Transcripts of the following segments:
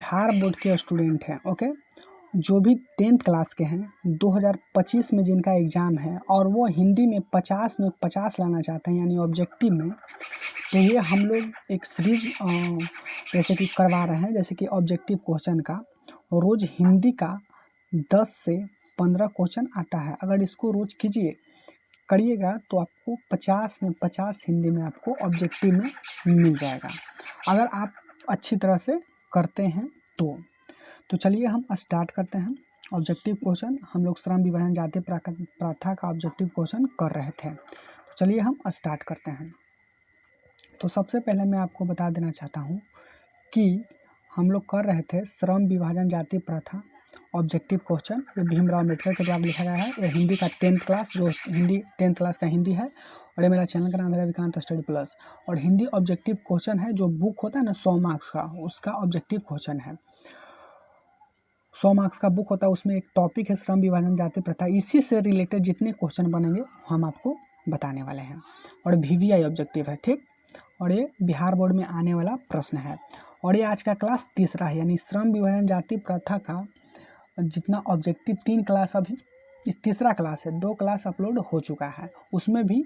Bihar board के student हैं, okay, जो भी 10th क्लास के हैं, 2025 में जिनका एग्ज़ाम है और वो हिंदी में 50 में 50 लाना चाहते हैं यानी ऑब्जेक्टिव में, तो ये हम लोग एक सीरीज़ जैसे कि करवा रहे हैं, जैसे कि ऑब्जेक्टिव क्वेश्चन का रोज़ हिंदी का 10 से 15 क्वेश्चन आता है। अगर इसको रोज़ करिएगा तो आपको 50 में 50 हिंदी में आपको ऑब्जेक्टिव में मिल जाएगा, अगर आप अच्छी तरह से करते हैं तो चलिए हम स्टार्ट करते हैं। ऑब्जेक्टिव क्वेश्चन हम लोग श्रम विभाजन जाति प्रथा का ऑब्जेक्टिव क्वेश्चन कर रहे थे, तो चलिए हम स्टार्ट करते हैं। तो सबसे पहले मैं आपको बता देना चाहता हूँ कि हम लोग कर रहे थे श्रम विभाजन जाति प्रथा ऑब्जेक्टिव क्वेश्चन, ये भीमराव अम्बेडकर के द्वारा लिखा गया है। ये हिंदी का 10th क्लास, जो हिंदी 10th क्लास का हिंदी है, और ये मेरा चैनल का नाम है रविकांत स्टडी प्लस। और हिंदी ऑब्जेक्टिव क्वेश्चन है, जो बुक होता है ना 100 मार्क्स का, उसका ऑब्जेक्टिव क्वेश्चन है। 100 मार्क्स का बुक होता है, उसमें एक टॉपिक है श्रम विभाजन जाति प्रथा, इसी से रिलेटेड जितने क्वेश्चन बनेंगे हम आपको बताने वाले हैं। और VVI ऑब्जेक्टिव है, ठीक, और ये बिहार बोर्ड में आने वाला प्रश्न है। और ये आज का क्लास तीसरा है, यानी श्रम विभाजन जाति प्रथा का जितना ऑब्जेक्टिव 3 क्लास, अभी तीसरा क्लास है, 2 क्लास अपलोड हो चुका है, उसमें भी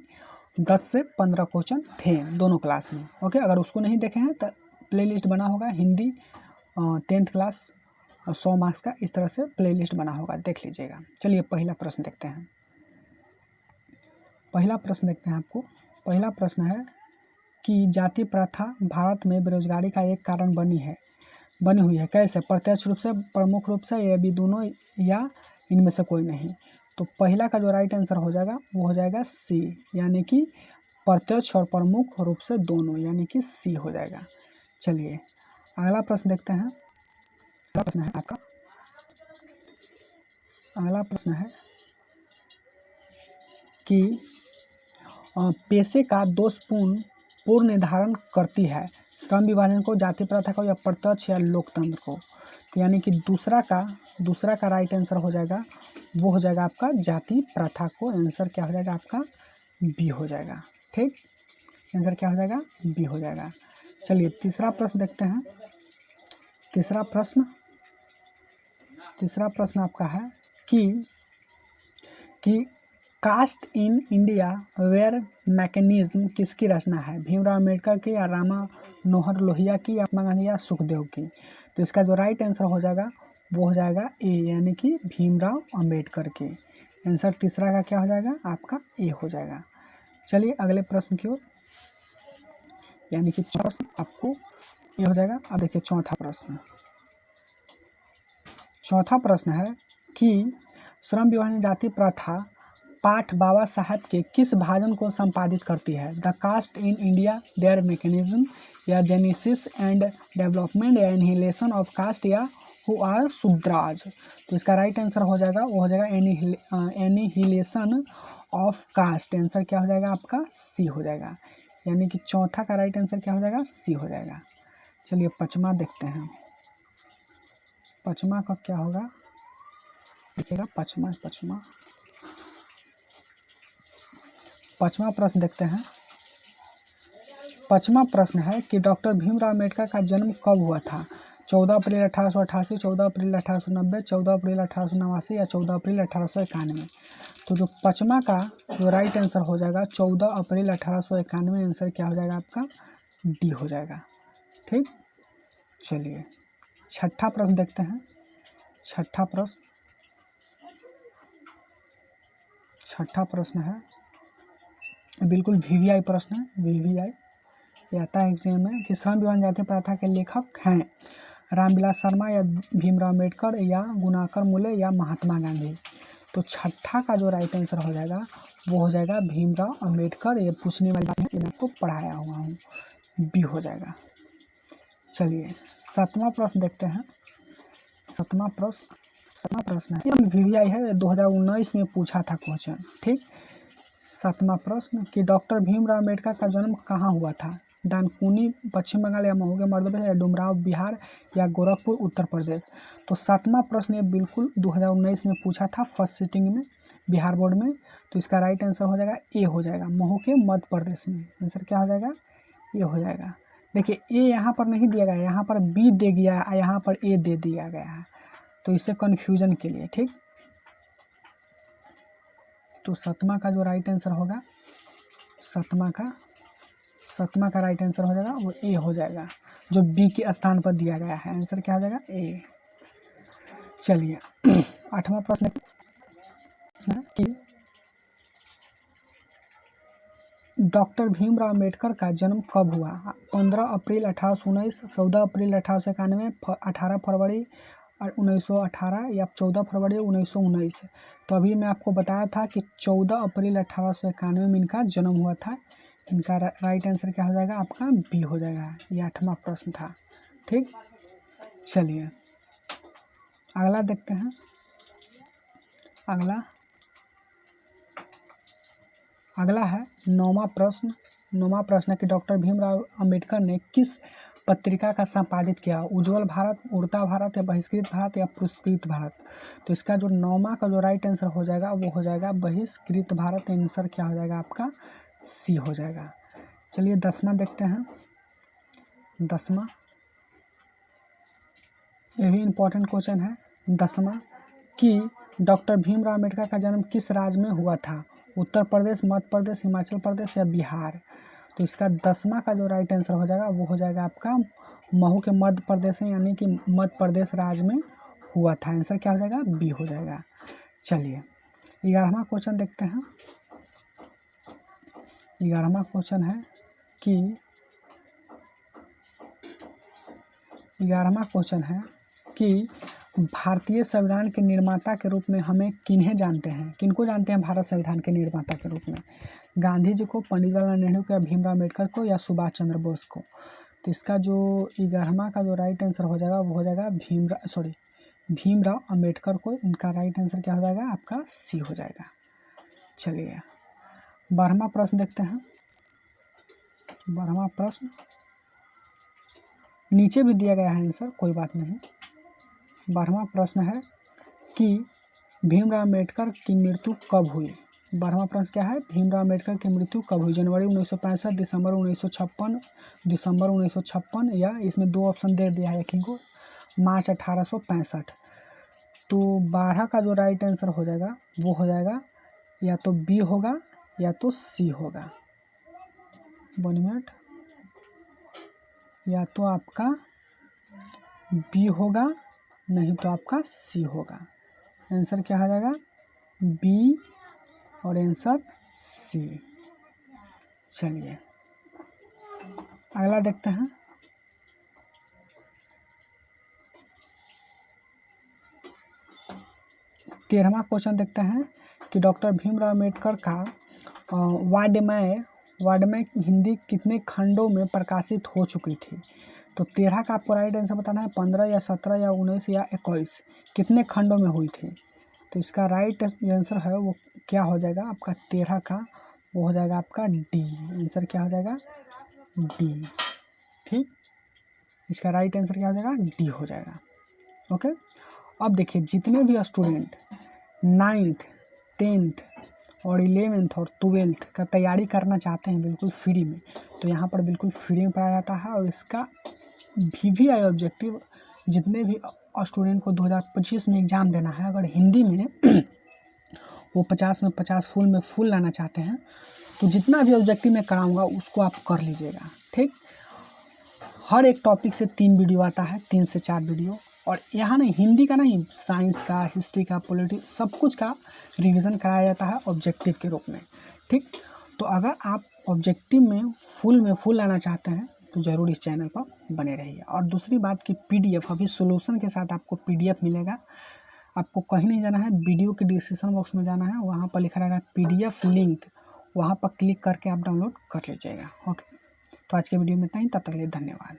10 से 15 क्वेश्चन थे दोनों क्लास में, ओके। अगर उसको नहीं देखे हैं तो प्लेलिस्ट बना होगा हिंदी 10th क्लास 100 मार्क्स का, इस तरह से प्लेलिस्ट बना होगा, देख लीजिएगा। चलिए पहला प्रश्न देखते हैं। आपको पहला प्रश्न है कि जाति प्रथा भारत में बेरोजगारी का एक कारण बनी हुई है, कैसे? प्रत्यक्ष रूप से, प्रमुख रूप से, या भी दोनों, या इनमें से कोई नहीं। तो पहला का जो राइट आंसर हो जाएगा वो हो जाएगा सी, यानी कि प्रत्यक्ष और प्रमुख रूप से दोनों, यानी कि सी हो जाएगा। चलिए अगला प्रश्न देखते हैं। अगला प्रश्न है आपका, अगला प्रश्न है कि पेशे का दोषपूर्ण निर्धारण करती है श्रम विभाजन को, जाति प्रथा को, या प्रत्यक्ष या लोकतंत्र को। तो यानी कि दूसरा का राइट आंसर हो जाएगा, वो हो जाएगा आपका जाति प्रथा को। आंसर क्या हो जाएगा आपका? बी हो जाएगा, ठीक, आंसर क्या हो जाएगा? बी हो जाएगा। चलिए तीसरा प्रश्न देखते हैं। तीसरा प्रश्न आपका है कि caste in India where mechanism किसकी रचना है? भीमराव अम्बेडकर की, या रामा मनोहर लोहिया की, या महात्मा गांधी, या सुखदेव की। तो इसका जो राइट आंसर हो जाएगा वो हो जाएगा ए, यानी कि भीमराव अम्बेडकर की। आंसर तीसरा का क्या हो जाएगा? आपका ए हो जाएगा। चलिए अगले प्रश्न की ओर, यानी कि प्रश्न आपको ये हो जाएगा। अब देखिए चौथा प्रश्न है कि श्रम विभाजन जाति प्रथा पाठ बाबा साहब के किस भाजन को संपादित करती है? The caste in India their mechanism, या जेनेसिस एंड डेवलपमेंट, या एनिहिलेशन ऑफ कास्ट, या हु आर शूद्राज। तो इसका राइट आंसर हो जाएगा वो हो जाएगा एनिहिलेशन ऑफ कास्ट। आंसर क्या हो जाएगा आपका? सी हो जाएगा, यानी कि चौथा का राइट आंसर क्या हो जाएगा? सी हो जाएगा। चलिए पाँचवा देखते हैं। पाँचवा का क्या होगा देखिएगा। पाँचवा प्रश्न देखते हैं। पाँचवा प्रश्न है कि डॉक्टर भीमराव अम्बेडकर का जन्म कब हुआ था? 14 अप्रैल 1888, 14 अप्रैल 1890, 14 अप्रैल 1889, या 14 अप्रैल 1891। तो जो पाँचवा का जो राइट आंसर हो जाएगा 14 अप्रैल 1891। आंसर क्या हो जाएगा आपका? डी हो जाएगा, ठीक। चलिए छठा प्रश्न देखते हैं। छठा प्रश्न है, बिल्कुल VVI प्रश्न है। VVI ये आता है एग्जाम में कि श्रम विभाजन जाति प्रथा के लेखक हैं रामविलास शर्मा, या भीमराव अम्बेडकर, या गुणाकर मूले, या महात्मा गांधी। तो छठा का जो राइट आंसर हो जाएगा वो हो जाएगा भीमराव अम्बेडकर। ये पूछने वाली बात है, मैं आपको पढ़ाया हुआ हूँ, बी हो जाएगा। चलिए सातवां प्रश्न देखते हैं। सातवां प्रश्न है, VVI है, 2019 में पूछा था क्वेश्चन, ठीक। सातवां प्रश्न कि डॉक्टर भीमराव अम्बेडकर का जन्म कहाँ हुआ था? डानकुनी पश्चिम बंगाल, या मऊ के मध्य प्रदेश, या डुमराव बिहार, या गोरखपुर उत्तर प्रदेश। तो सातवां प्रश्न ये बिल्कुल 2019 में पूछा था, फर्स्ट सिटिंग में बिहार बोर्ड में। तो इसका राइट आंसर हो जाएगा ए हो जाएगा, मऊ के मध्य प्रदेश में। आंसर क्या हो जाएगा? ए हो जाएगा। देखिए ए यहाँ पर नहीं दिया गया है, यहाँ पर बी दे दिया है, यहाँ पर ए दे दिया गया है, तो इससे कन्फ्यूजन के लिए, ठीक। तो सतमा का जो राइट आंसर होगा, सतमा का राइट आंसर हो जाएगा वो ए हो जाएगा, जो बी के स्थान पर दिया गया है। आंसर क्या हो जाएगा, ए। चलिए 8वां प्रश्न कि डॉक्टर भीमराव अम्बेडकर का जन्म कब हुआ? 15 अप्रैल 1819, 14 अप्रैल 1891, 18 फरवरी 1918 या 14 फरवरी 1919। तो अभी मैं आपको बताया था कि 14 अप्रैल 1891 में इनका जन्म हुआ था। इनका राइट आंसर क्या हो जाएगा, आपका बी हो जाएगा। ये 8वां प्रश्न था, ठीक। चलिए अगला देखते हैं। अगला है 9वां प्रश्न। 9वां प्रश्न है कि डॉक्टर भीमराव अंबेडकर ने किस पत्रिका का संपादित किया? उज्ज्वल भारत, उड़ता भारत या बहिष्कृत भारत या पुरस्कृत भारत? तो इसका जो 9वां का जो राइट आंसर हो जाएगा वो हो जाएगा बहिष्कृत भारत। आंसर क्या हो जाएगा आपका, सी हो जाएगा। चलिए 10वां देखते हैं। 10वां, ये भी इम्पोर्टेंट क्वेश्चन है। 10वां कि डॉक्टर भीमराव अम्बेडकर का जन्म किस राज्य में हुआ था? उत्तर प्रदेश, मध्य प्रदेश, हिमाचल प्रदेश या बिहार? तो इसका 10वां का जो राइट आंसर हो जाएगा वो हो जाएगा आपका महू के मध्य प्रदेश है, यानी कि मध्य प्रदेश राज्य में हुआ था। आंसर क्या हो जाएगा, बी हो जाएगा। चलिए 11वां क्वेश्चन देखते हैं। 11वां क्वेश्चन है कि 11वां क्वेश्चन है कि भारतीय संविधान के निर्माता के रूप में हमें किन्हें जानते हैं? किनको जानते हैं भारत संविधान के निर्माता के रूप में? गांधी जी को, पंडित जवाहरलाल नेहरू को या भीमराव अम्बेडकर को या सुभाष चंद्र बोस को? तो इसका जो 11वां का जो राइट आंसर हो जाएगा वो हो जाएगा भीमराव अम्बेडकर को। इनका राइट आंसर क्या हो जाएगा, आपका सी हो जाएगा। चलिए 12वां प्रश्न देखते हैं। 12वां प्रश्न नीचे भी दिया गया है आंसर, कोई बात नहीं। 12वां प्रश्न है कि भीमराव अम्बेडकर की मृत्यु कब हुई? 12वां प्रश्न क्या है, भीमराव अम्बेडकर की मृत्यु कब हुई? जनवरी 1965, दिसंबर 1956 या इसमें 2 ऑप्शन दे दिया है एक को, मार्च 1865। तो 12 का जो राइट आंसर हो जाएगा वो हो जाएगा या तो बी होगा या तो सी होगा। 1 मिनट, या तो आपका बी होगा नहीं तो आपका सी होगा। आंसर क्या हो जाएगा, बी और आंसर सी। चलिए अगला देखते हैं। तेरहवां क्वेश्चन देखते हैं कि डॉक्टर भीमराव अम्बेडकर का वाङ्मय हिंदी कितने खंडों में प्रकाशित हो चुकी थी? तो 13 का आपको राइट आंसर बताना है। 15 या 17 या 19 या 21 कितने खंडों में हुई थी? तो इसका राइट आंसर है वो क्या हो जाएगा आपका 13 का, वो हो जाएगा आपका डी। आंसर क्या हो जाएगा, डी, ठीक। इसका राइट आंसर क्या हो जाएगा, डी हो जाएगा। ओके, अब देखिए जितने भी स्टूडेंट 9th 10th और 11th और 12th का तैयारी करना चाहते हैं बिल्कुल फ्री में, तो यहाँ पर बिल्कुल फ्री में पढ़ाया जाता है। और इसका VVI ऑब्जेक्टिव जितने भी स्टूडेंट को 2025 में एग्ज़ाम देना है, अगर हिंदी में वो 50 में 50 फुल में फुल लाना चाहते हैं तो जितना भी ऑब्जेक्टिव मैं कराऊंगा उसको आप कर लीजिएगा, ठीक। हर एक टॉपिक से 3 वीडियो आता है, 3 से 4 वीडियो। और यहाँ नहीं, हिंदी का नहीं, साइंस का, हिस्ट्री का, पॉलिटिक्स, सब कुछ का रिवीजन कराया जाता है ऑब्जेक्टिव के रूप में, ठीक। तो अगर आप ऑब्जेक्टिव में फुल लाना चाहते हैं तो ज़रूर इस चैनल पर बने रहिए। और दूसरी बात कि PDF अभी सोल्यूशन के साथ आपको PDF मिलेगा। आपको कहीं नहीं जाना है, वीडियो के डिस्क्रिप्शन बॉक्स में जाना है, वहाँ पर लिखा रहेगा PDF लिंक, वहाँ पर क्लिक करके आप डाउनलोड कर लीजिएगा। ओके, तो आज के वीडियो में इतना ही, तब तक के लिए धन्यवाद।